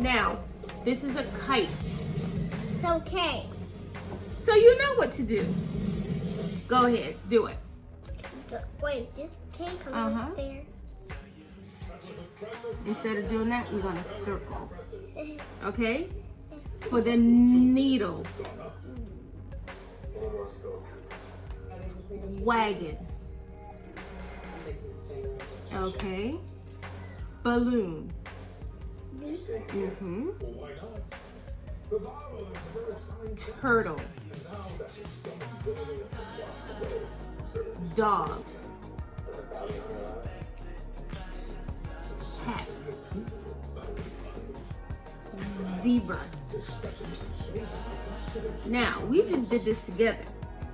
Now, this is a kite. It's okay. So you know what to do. Go ahead, do it. Wait, this can't come up there. Instead of doing that, we're gonna circle. Okay? For the needle. Wagon. Okay. Balloon. Mm-hmm. Turtle. Dog. Hat. Zebra. Now, we just did this together.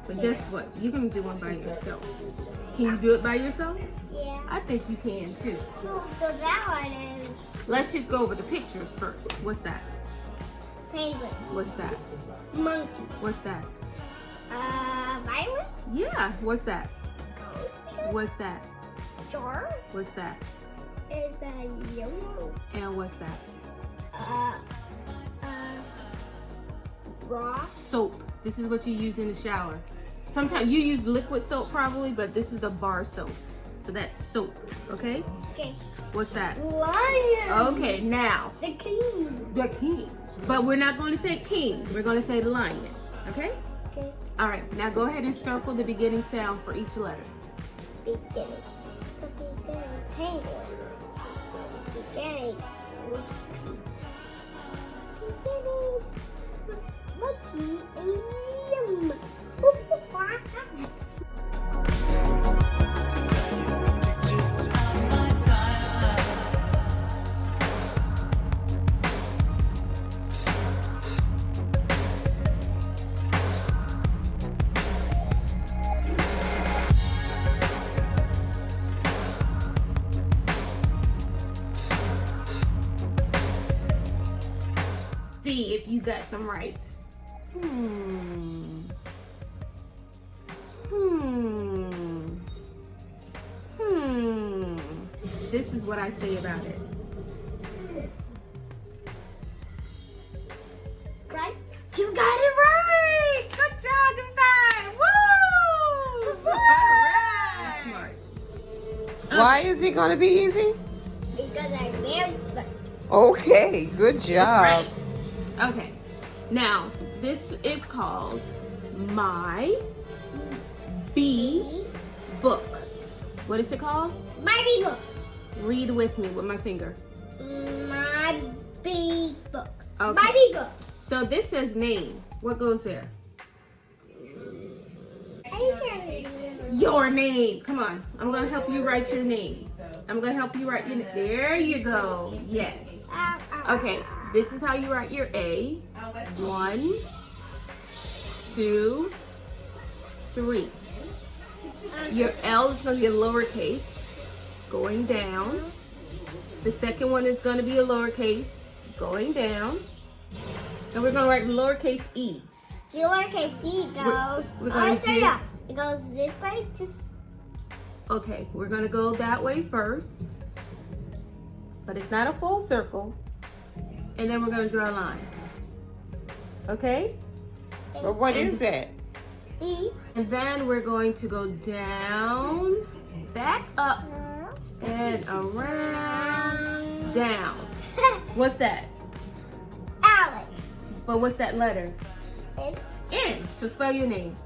But guess what? You're going to do one by yourself. Can you do it by yourself? Yeah. I think you can too. So that one is Let's just go over the pictures first. What's that? penguin. What's that? Monkey. What's that? Violet. Yeah. What's that? What's that? Jar. What's that? Is a yellow. And what's that? Raw. Soap. This is what you use in the shower. Sometimes you use liquid soap probably, but this is a bar soap. So that's soap, okay? Okay. What's that? Lion. Okay, now, The king. the king. But we're not going to say king. We're going to say lion, okay? Okay. All right, now go ahead and circle the beginning sound for each letter. Beginning. The beginning. Penguin. Beginning. Beginning. Monkey and yum. See if you got them right. This is what I say about it. Right? You got it right! Good job, Divine! Woo! All right. Smart. Why is it going to be easy? Because I'm very smart. Okay, good That's job. right. Okay. Now, this is called My Bee Book. What is it called? My bee book. Read with me with my finger. My bee book. Okay. My bee book. So this says name. What goes there? Your name. Come on. I'm going to help you write your name. I'm going to help you write your name. There you go. Yes. Okay. This is how you write your A. 1, 2, 3. Your L is going to be a lowercase going down. The second one is going to be a lowercase going down. And we're going to write lowercase e. The lowercase e goes. We're going to It goes this way. Okay, we're going to go that way first. But it's not a full circle. And then we're going to draw a line. Okay? But what is that? E. And then we're going to go down, back up, and around, down. What's that? Alex. But what's that letter? N. N. So spell your name.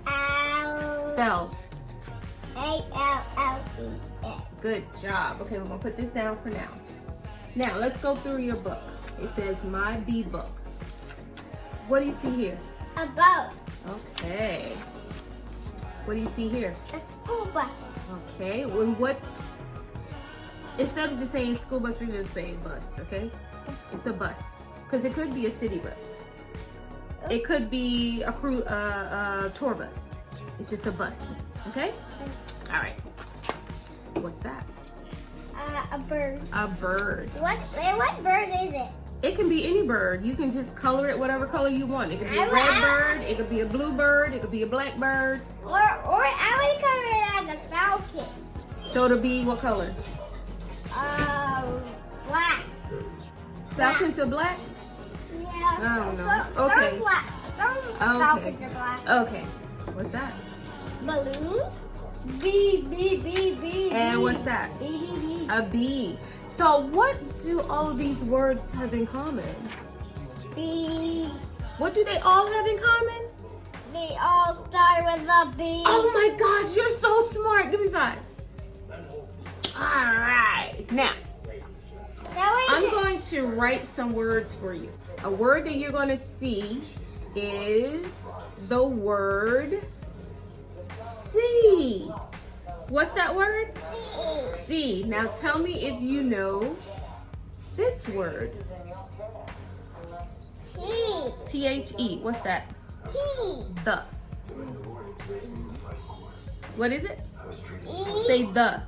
L. Spell. A-L-L-E-N. Good job. Okay, we're going to put this down for now. Now, let's go through your book. It says My Bee Book. What do you see here? A boat. Okay. What do you see here? A school bus. Okay. What? Instead of just saying school bus, we're just saying bus. Okay. It's a bus because it could be a city bus. It could be a tour bus. It's just a bus. Okay. All right. What's that? A bird. A bird. What bird is it? It can be any bird. You can just color it whatever color you want. It could be a I red want- bird. It could be a blue bird. It could be a black bird. Or I would color it as a falcon. So it'll be what color? Black. Falcons are black? Yeah. I don't know. Some Okay. black. Some falcons are black. Okay. What's that? Balloon. B. And what's that? B. A bee. So what do all of these words have in common? B. What do they all have in common? They all start with a B. Oh my gosh, you're so smart. Give me some. All right. Now, I'm going to write some words for you. A word that you're going to see is the word see. What's that word? See. Now tell me if you know this word. T. T-H-E. What's that? T. The. What is it? E. Say the.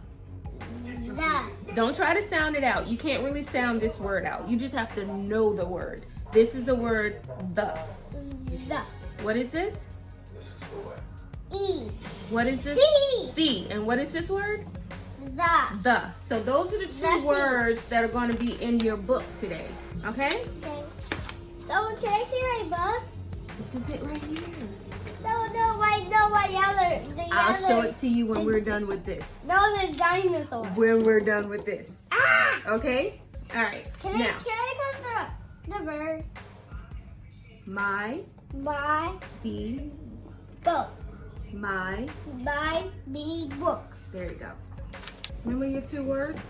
The. Don't try to sound it out. You can't really sound this word out. You just have to know the word. This is the word the. The. What is this? E. What is this? C. C. And what is this word? The. The. So those are the The two C. words that are going to be in your book today. Okay? Okay. So can I see my book? This is it right here. No, my yellow. The I'll yellow. show it to you when we're done with this. No, the dinosaur. When we're done with this. Ah! Okay? All right. Can Now, I come to the bird? my, B. be, Book. my. B. Book. There you go. Remember your two words?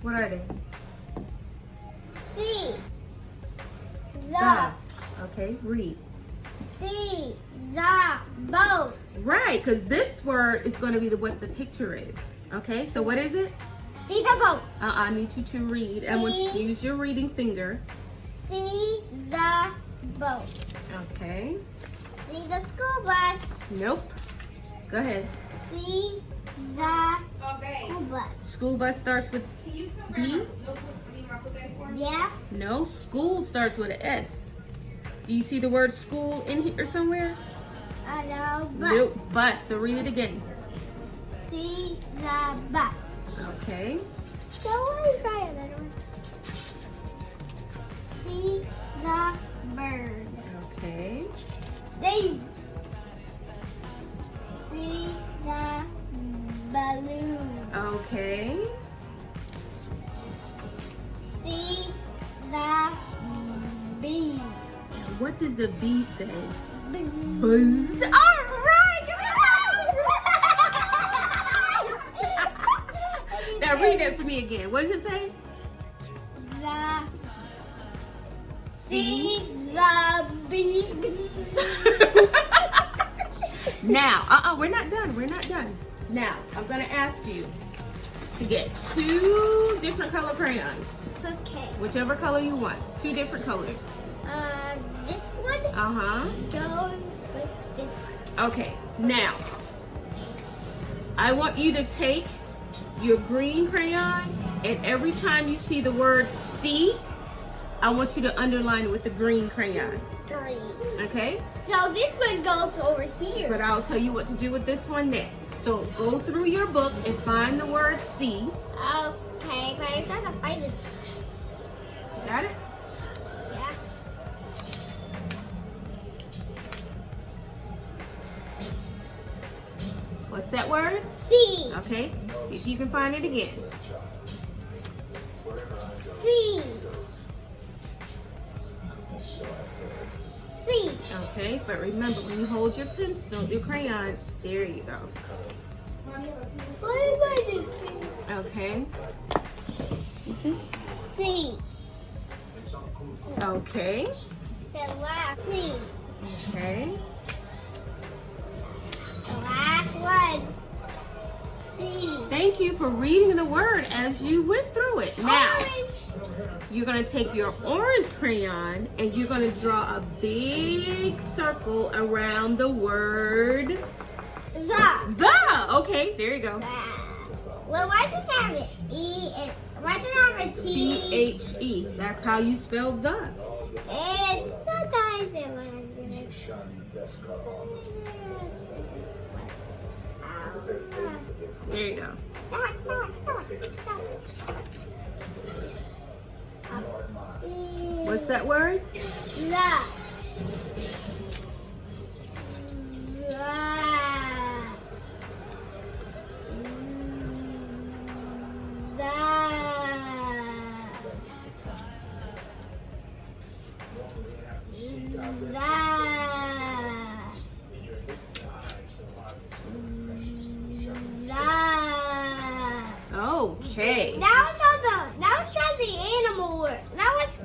What are they? C. The. Okay, read. See the boat. Right, because this word is going to be what the picture is. Okay, so what is it? See the boat. I need you to read. And when you See. use your reading finger. See the boat. Okay. See the school bus. Nope. Go ahead. See the school bus. School bus starts with B. Yeah. No, school starts with an S. Do you see the word school in here somewhere? No, bus. Nope. Bus. So read it again. See the bus. Okay. So let me try another one. See the bird. Okay. They see the balloon. Okay. See the bee. What does the B say? Buzz. Buzz. All right. Give me a Now read that to me again. What does it say? The see the bee. Now, we're not done. We're not done. Now, I'm gonna ask you to get 2 different color crayons, Okay. whichever color you want. 2 different colors. This one goes with this one. Okay. Now, I want you to take your green crayon, and every time you see the word "see," I want you to underline it with the green crayon. Green. Okay? So this one goes over here. But I'll tell you what to do with this one next. So go through your book and find the word "see." Okay, but I'm trying to find this. Got it? Yeah. What's that word? C. Okay. See if you can find it again. C. C. Okay, but remember when you hold your pencil, your crayon, there you go. What am I missing? Okay. C. Okay. The last C. Okay. The last one. C. Thank you for reading the word as you went through it. Now, Orange. you're going to take your orange crayon and you're going to draw a big circle around the word the. Okay, there you go. Well, why does it have an E and why does it have a T? T-H-E. That's how you spell the. And sometimes it was There you go. What's that word? La. Okay. That was from the animal word. That was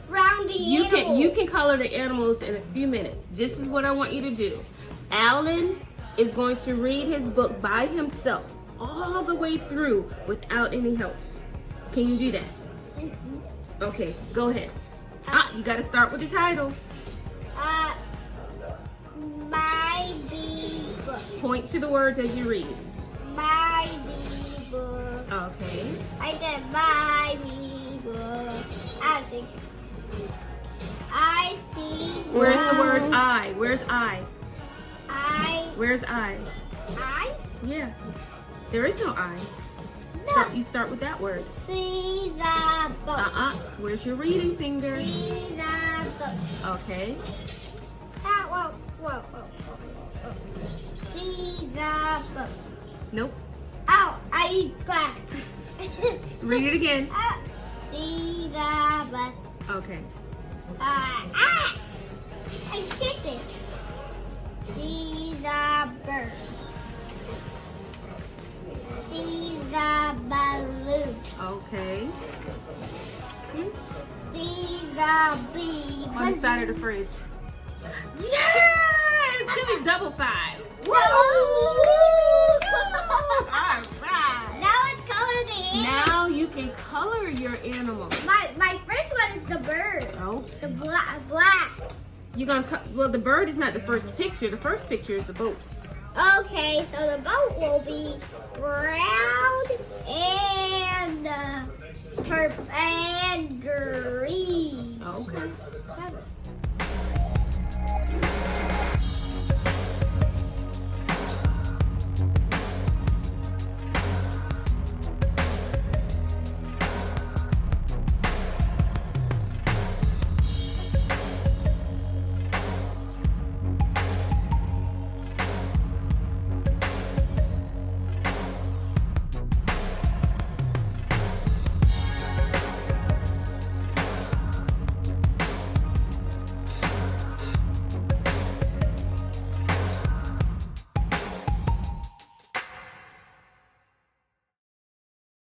round the animals. You can color the animals in a few minutes. This is what I want you to do. Alan is going to read his book by himself all the way through without any help. Can you do that? Okay, go ahead. You got to start with the title. My bee book. Point to the words as you read. My bee book. Okay. I said my bee book. I see. Where's the word I? Where's I? Where's I? I? Yeah. There is no I. No. You start with that word. See the book. Where's your reading finger? See the book. Okay. Whoa. See the book. Nope. Oh, I eat glass. Read it again. See the bus. Okay. I skipped it. See the bird. See the balloon. Okay. See the bee. On the side of the fridge. Yes! Give me double 5. Woo! All right. Now let's color the animal. Now you can color your animal. My first one is the bird. Oh. The black. You're gonna well, the bird is not the first picture. The first picture is the boat. Okay, so the boat will be brown and purple and green. Okay.